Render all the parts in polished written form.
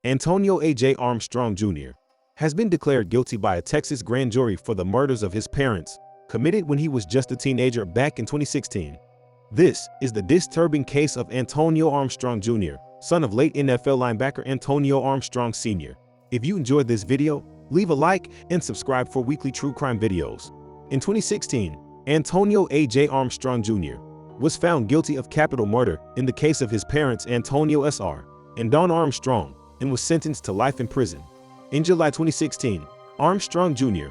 Antonio A.J. Armstrong Jr. has been declared guilty by a Texas grand jury for the murders of his parents, committed when he was just a teenager back in 2016. This is the disturbing case of Antonio Armstrong Jr., son of late NFL linebacker Antonio Armstrong Sr. If you enjoyed this video, leave a like and subscribe for weekly true crime videos. In 2016, Antonio A.J. Armstrong Jr. was found guilty of capital murder in the case of his parents Antonio S.R. and Dawn Armstrong and was sentenced to life in prison. In July 2016, Armstrong Jr.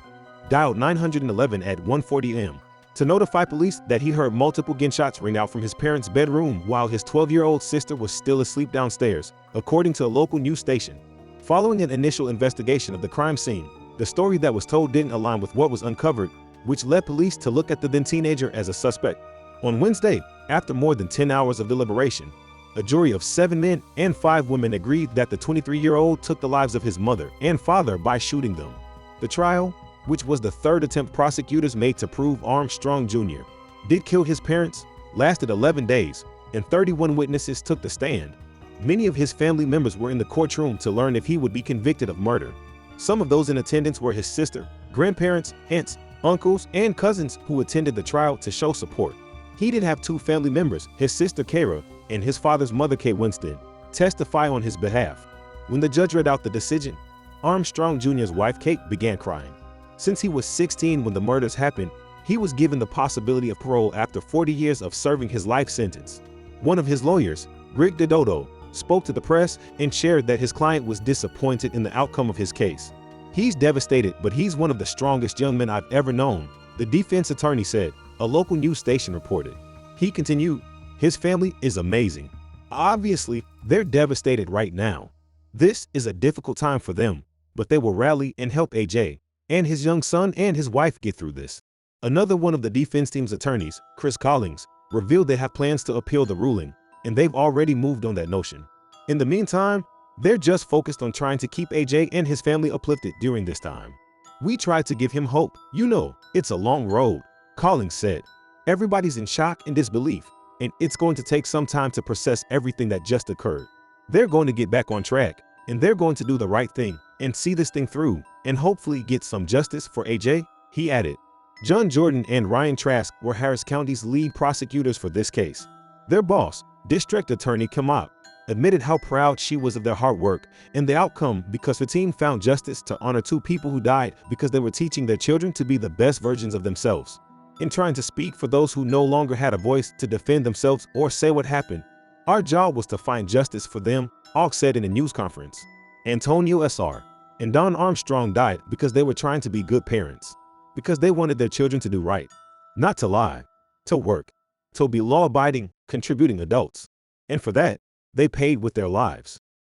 dialed 911 at 1:40 a.m. to notify police that he heard multiple gunshots ring out from his parents' bedroom while his 12-year-old sister was still asleep downstairs, according to a local news station. Following an initial investigation of the crime scene, the story that was told didn't align with what was uncovered, which led police to look at the then teenager as a suspect. On Wednesday, after more than 10 hours of deliberation, a jury of 7 men and 5 women agreed that the 23-year-old took the lives of his mother and father by shooting them. The trial, which was the third attempt prosecutors made to prove Armstrong Jr. did kill his parents, lasted 11 days, and 31 witnesses took the stand. Many of his family members were in the courtroom to learn if he would be convicted of murder. Some of those in attendance were his sister, grandparents, aunts, uncles, and cousins who attended the trial to show support. He did have 2 family members, his sister Kara and his father's mother Kate Winston, testify on his behalf. When the judge read out the decision, Armstrong Jr.'s wife Kate began crying. Since he was 16 when the murders happened, he was given the possibility of parole after 40 years of serving his life sentence. One of his lawyers, Rick DiDodo, spoke to the press and shared that his client was disappointed in the outcome of his case. "He's devastated, but he's one of the strongest young men I've ever known," the defense attorney said, a local news station reported. He continued, "His family is amazing. Obviously, they're devastated right now. This is a difficult time for them, but they will rally and help AJ and his young son and his wife get through this." Another one of the defense team's attorneys, Chris Collins, revealed they have plans to appeal the ruling, and they've already moved on that notion. In the meantime, they're just focused on trying to keep AJ and his family uplifted during this time. "We tried to give him hope. You know, it's a long road," Collins said. "Everybody's in shock and disbelief, and it's going to take some time to process everything that just occurred. They're going to get back on track, and they're going to do the right thing and see this thing through and hopefully get some justice for AJ," he added. John Jordan and Ryan Trask were Harris County's lead prosecutors for this case. Their boss, District Attorney Kamak, admitted how proud she was of their hard work and the outcome because the team found justice to honor 2 people who died because they were teaching their children to be the best versions of themselves. In trying to speak for those who no longer had a voice to defend themselves or say what happened, "Our job was to find justice for them," Auk said in a news conference. Antonio S.R. and Dawn Armstrong died because they were trying to be good parents, because they wanted their children to do right, not to lie, to work, to be law-abiding, contributing adults. And for that, they paid with their lives.